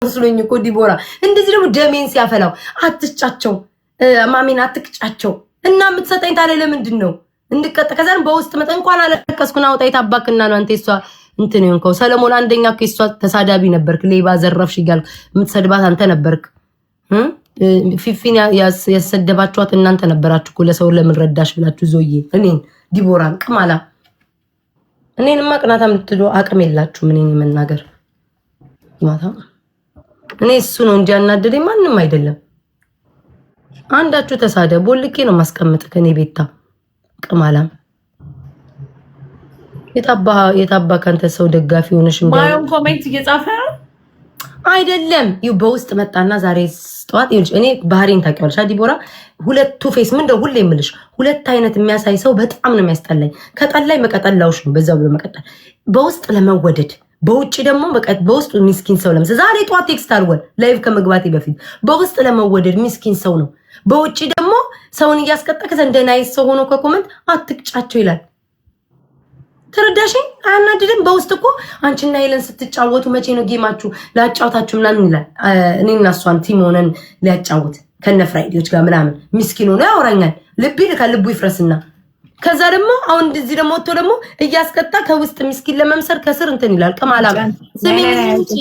መስሎኝ እኮ ዲቦራ እንደዚህ ደግሞ ደሜን ሲያፈላው አትጫቸው ማሚን አትቅጫቸው እና የምትሰጠኝ ታዲያ ለምንድን ነው እንድቀጥ ከዛን በውስጥ መጠን እንኳን አለቀስኩና አውጣ ይታባክና ነው አንተ እሷ እንትን ይሆንከው ሰለሞን አንደኛ ከሷ ተሳዳቢ ነበርክ ሌባ ዘረፍሽ ይጋል የምትሰድባት አንተ ነበርክ ፊፊን ያሰደባችኋት እናንተ ነበራችሁ እኮ ለሰው ለምን ረዳሽ ብላችሁ ዞዬ እኔን ዲቦራን ቅማላ እኔን ማቅናታ ምትዶ አቅም የላችሁ ምን እኔ መናገር ማታ እኔ እሱ ነው እንጂ ያናደደኝ ማንንም አይደለም አንዳችሁ ተሳደቡ ልኬ ነው ማስቀመጥ ከኔ ቤታ ቅማላም የታባ ካንተ ሰው ደጋፊ ሆነሽ ማየውን ኮሜንት እየጻፈ አይደለም ይው በውስጥ መጣና ዛሬ ጧት ይልሽ እኔ ባህሪን ታውቂዋለሽ ዲቦራ ሁለቱ ፌስ ምን እንደው ሁሌ የምልሽ ሁለት አይነት የሚያሳይ ሰው በጣም ነው የሚያስጠላኝ ከጠላይ መቀጠላውሽ ነው በዛው ብሎ መቀጠል በውስጥ ለመወደድ በውጭ ደግሞ በውስጥ ሚስኪን ሰው ለምሳሌ ዛሬ ጧት ቴክስት አልወል ላይቭ ከመግባቴ በፊት በውስጥ ለመወደድ ሚስኪን ሰው ነው በውጭ ደግሞ ሰውን እያስቀጣ ከዛ እንደናይስ ሰው ሆኖ ከኮመንት አትቅጫቸው ይላል ተረዳሽኝ አናድድም በውስጥ እኮ አንቺና ሄለን ስትጫወቱ መቼ ነው ጌማችሁ ላጫውታችሁ ምናምን ይላል እኔና እሷን ቲም ሆነን ሊያጫውት ከነፍራይዲዎች ጋር ምናምን ሚስኪን ሆኖ ያወራኛል ልብ ይልካል ልቡ ይፍረስና ከዛ ደግሞ አሁን እንደዚህ ደግሞ ወጥቶ ደግሞ እያስቀጣ ከውስጥ ሚስኪን ለመምሰር ከስር እንትን ይላል ቀማላ ስሚንቺ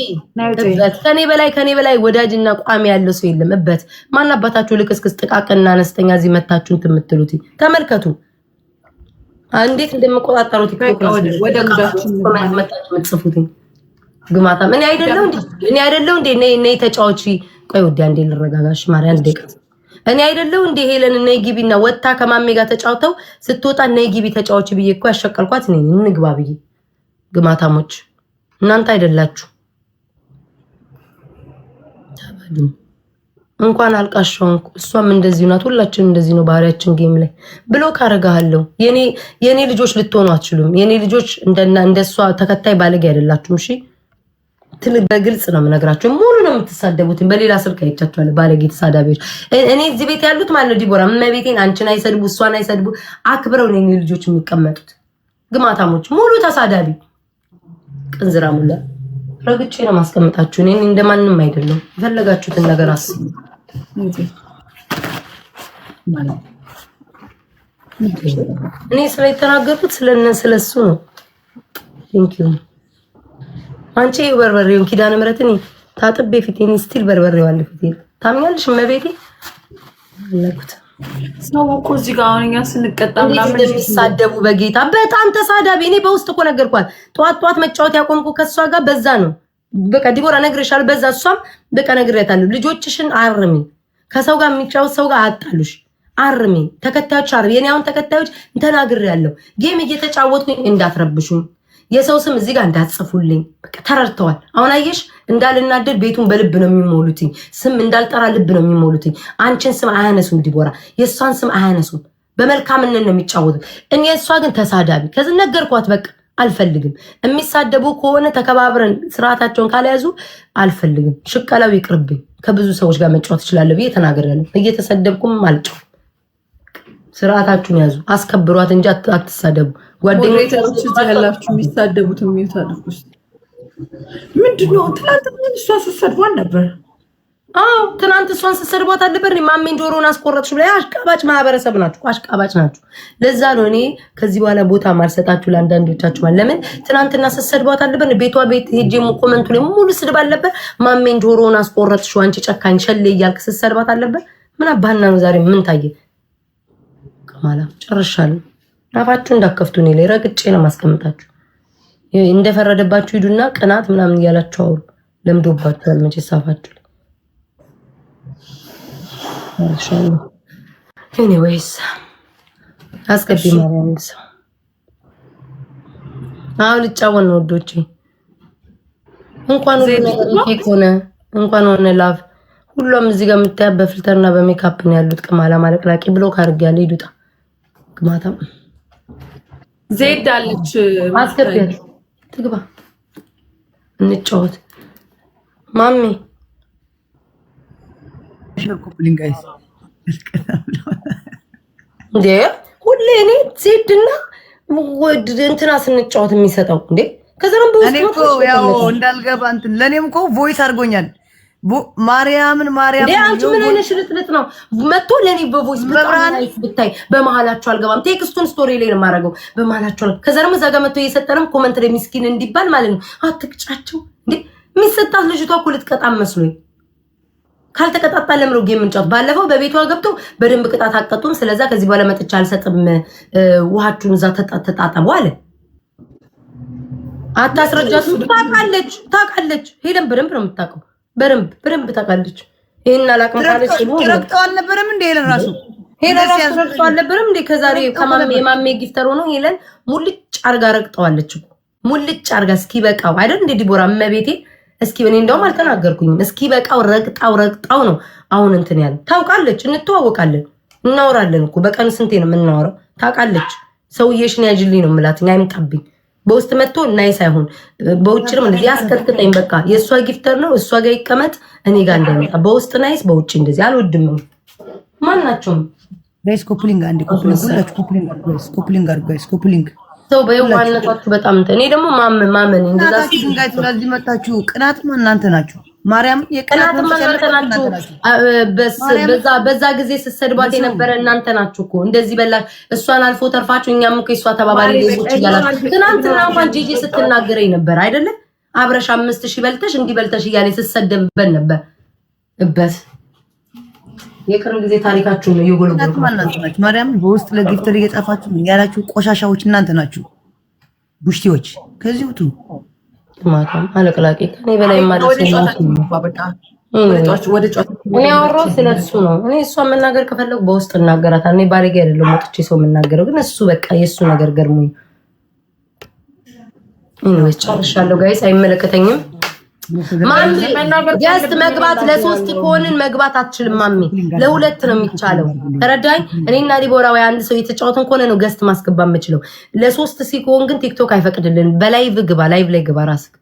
ከኔ በላይ ወዳጅና ቋሚ ያለው ሰው የለም እበት ማን አባታችሁ ልክስክስ ጥቃቅንና አነስተኛ እዚህ መታችሁ እንትን የምትሉት ተመልከቱ እንዴት እንደምቆጣጣሩት ወደ ጉዳችን መጣችሁ የምትጽፉት ግማታ እኔ አይደለው እንዴ ነይ ተጫዋች ቆይ ወዲያ እንዴ ልረጋጋሽ ማርያም ደቅ እኔ አይደለው እንዴ ሄለን ነይ ግቢና ወጣ ከማሜ ጋር ተጫውተው ስትወጣ ነይ ግቢ ተጫዋች ብዬ እኮ ያሸቀልኳት እኔ እንግባ ብዬ ግማታሞች እናንተ አይደላችሁ እንኳን አልቃሻው እሷም እንደዚህ ናት ሁላችን እንደዚህ ነው ባህሪያችን ጌም ላይ ብሎክ አረጋለሁ የኔ ልጆች ልትሆኑ አትችሉም የኔ ልጆች እንደሷ ተከታይ ባለጌ አይደላችሁም እሺ በግልጽ ነው የምነግራችሁ ሙሉ ነው የምትሳደቡት በሌላ ስልክ አይቻችኋል ባለጌ ተሳዳቢዎች እኔ እዚህ ቤት ያሉት ማለት ነው ዲቦራ መቤቴን አንቺን አይሰድቡ እሷን አይሰድቡ አክብረው ነው የኔ ልጆች የሚቀመጡት ግማታሞች ሙሉ ተሳዳቢ ቅንዝራ ሙላ ረግጬ ነው ማስቀመጣችሁ እኔ እንደማንንም አይደለም የፈለጋችሁትን ነገር አስቡ እኔ ስለተናገርኩት ስለሱ ነው ቴንኪው አንቺ በርበሬውን ኪዳነ ምሕረትን ታጥቤ ፊቴን ስቲል በርበሬው አለ ፊቴን ታምኛለሽ መቤቴ አለኩት ሰው እኮ እዚህ ጋር አሁንኛ ስንቀጣ ምናምን ሲሳደቡ በጌታ በጣም ተሳዳቢ እኔ በውስጥ እኮ ነገርኳት ጧት መጫወት ያቆምኩ ከሷ ጋር በዛ ነው በቃ ዲቦራ ነግሬሻለሁ በዛ እሷም በቃ ነግሬያታለሁ ልጆችሽን አርሚ ከሰው ጋር የሚጫወት ሰው ጋር አጣሉሽ አርሚ ተከታዮች አርሚ የኔ አሁን ተከታዮች ተናግሬያለሁ ጌም እየተጫወትኩኝ እንዳትረብሹኝ የሰው ስም እዚህ ጋር እንዳትጽፉልኝ በቃ ተረድተዋል አሁን አየሽ እንዳልናደድ ቤቱን በልብ ነው የሚሞሉትኝ ስም እንዳልጠራ ልብ ነው የሚሞሉትኝ አንቺን ስም አያነሱም ዲቦራ የሷን ስም አያነሱም በመልካምነት ነው የሚጫወቱት እኔ እሷ ግን ተሳዳቢ ከዚህ ነገርኳት በቃ አልፈልግም የሚሳደቡ ከሆነ ተከባብረን ስርዓታቸውን ካልያዙ አልፈልግም ሽቀላው ይቅርብኝ ከብዙ ሰዎች ጋር መጫወት ይችላል ብዬ ተናግሬያለሁ እየተሰደብኩም አልጨው ስርዓታችሁን ያዙ አስከብሯት እንጂ አትሳደቡ ጓደኞች ያላችሁ የሚሳደቡት የሚታደርጉት ምንድነው ትላንትና እሷ ስትሰድቧን ነበር ትናንት እሷን ስትሰድቧት አልነበር ማሜን ጆሮን አስቆረጥሽ ብላ አሽቃባጭ ማህበረሰብ ናችሁ አሽቃባጭ ናችሁ ለዛ ነው እኔ ከዚህ በኋላ ቦታ ማልሰጣችሁ ለአንዳንዶቻችሁ ማለት ለምን ትናንትና ስትሰድቧት አልነበር ቤቷ ቤት ሄጄ ኮመንቱ ላይ ሙሉ ስድብ አለበት ማሜን ጆሮን አስቆረጥሽ አንቺ ጨካኝ ሸሌ እያልክ ስትሰድቧት አልነበር ምን አባህና ነው ዛሬ ምን ታየ ከማላ ጨርሻለሁ አፋችሁ እንዳከፍቱ ነው ላይ ረግጬ ነው ማስቀምጣችሁ እንደፈረደባችሁ ሂዱና ቅናት ምናምን እያላችሁ አውሩ ለምዶባችኋል መቼ ሳፋችሁ ማሻአላ ኤኒዌይስ አስገቢ ማርያም ሰው አሁን ልጫወት ነው ወዶቼ እንኳን እንኳን ሆነ ላቭ ሁሉም እዚህ ጋር የምታያ በፊልተርና በሜካፕ ነው ያሉት ቅማላ ማለቅላቂ ብሎክ አድርግ ያለ ይዱጣ ግማታ ዜድ አለች አስገቢ ትግባ እንጫወት ማሚ ሸርኩልኝ ጋይስ እንዴ ሁሌ እኔ ዜድና እንትና ስንጫወት የሚሰጠው እንዴ ከዛም እኔ እኮ ያው እንዳልገባ እንትን ለኔም እኮ ቮይስ አድርጎኛል ማርያምን አንቺ ምን አይነት ሽልጥልጥ ነው መጥቶ ለኔ በቮይስ ብታይ በመሃላችሁ አልገባም። ቴክስቱን ስቶሪ ላይ ነው የማደርገው በመሃላችሁ ከዛ ደግሞ እዛ ጋር መጥቶ እየሰጠንም ኮመንት ላይ ምስኪን እንዲባል ማለት ነው። አትቅጫቸው እንዴ የሚሰጣት ልጅቷ እኮ ልትቀጣም መስሎኝ ካልተቀጣጣ ለምሮ ጌም እንጫወት። ባለፈው በቤቷ ገብቶ በደንብ ቅጣት አቀጡም። ስለዛ ከዚህ በኋላ መጥቻ አልሰጥም ውሃችሁን እዛ ተጣጣቡ አለ። አታስረጃት። ታውቃለች ሄለን በደንብ ነው የምታውቀው። በደንብ ታውቃለች። ይሄን አላቅም ካለች ረግጠው አልነበረም እንዴ ሄለን ራሱ ረግጠው አልነበረም እንዴ ከዛሬ የማሜ ጊፍተር ሆኖ ሄለን ሙልጭ አርጋ ረግጠዋለች እኮ ሙልጭ አርጋ እስኪበቃው አይደል እንዴ ዲቦራ እመቤቴ እስኪ እኔ እንደውም አልተናገርኩኝም። እስኪበቃው ረግጣው ነው አሁን እንትን ያለ። ታውቃለች፣ እንተዋወቃለን፣ እናወራለን እኮ በቀን ስንቴ ነው የምናወራው። ታውቃለች። ሰውዬሽን ያጅልኝ ነው የምላት አይምጣብኝ። በውስጥ መጥቶ ናይ ሳይሆን በውጭ ነው እንደዚህ ያስከትተኝ። በቃ የእሷ ጊፍተር ነው እሷ ጋር ይቀመጥ እኔ ጋር እንዳይመጣ። በውስጥ ናይስ በውጭ እንደዚህ አልወድም። ማናቸውም ጋይስ ኮፕሊንግ አንዴ ኮፕሊንግ ሰው በየዋህነታችሁ በጣም እኔ ደግሞ ማመን እንደዛ ሲንጋይ ስለዚህ መጣችሁ። ቅናትማ እናንተ ናችሁ። ማርያም የቅናትማ እናንተ ናችሁ። በዛ ጊዜ ስትሰድባት የነበረ እናንተ ናችሁ እኮ እንደዚህ በላሽ። እሷን አልፎ ተርፋችሁ እኛም እኮ እሷ ተባባሪ ሌቦች እያላችሁ ትናንትና እንኳን ጂጂ ስትናገረኝ ነበር አይደለ? አብረሽ 5000 በልተሽ እንዲበልተሽ እያለኝ ስትሰደብበት ነበር። የቅርብ ጊዜ ታሪካችሁ ነው የጎለጎለ ናችሁ። ማርያም በውስጥ ለጊፍተር እየጻፋችሁ ያላችሁ ቆሻሻዎች እናንተ ናችሁ። ቡሽቲዎች ከዚህ ውጡ። ማታም አለቅላቂ ከኔ በላይ ማለት ነው። እኔ አወራሁ ስለሱ ነው። እኔ እሷ መናገር ከፈለኩ በውስጥ እናገራታለሁ። እኔ ባለጌ አይደለም ወጥቼ ሰው የምናገረው፣ ግን እሱ በቃ የሱ ነገር ገርሞኝ ነው። ጨርሻለሁ ጋይስ፣ አይመለከተኝም። ማሚ ገስት መግባት ለ3 ከሆንን መግባት አትችልም። ማሚ ለ2 ነው የሚቻለው። ተረዳኝ። እኔና ዲቦራ ወይ አንድ ሰው የተጫወተን ከሆነ ነው ገስት ማስገባት የምችለው። ለ3 ሲሆን ግን ቲክቶክ አይፈቅድልን። በላይቭ ግባ፣ ላይቭ ላይ ግባ ራስክ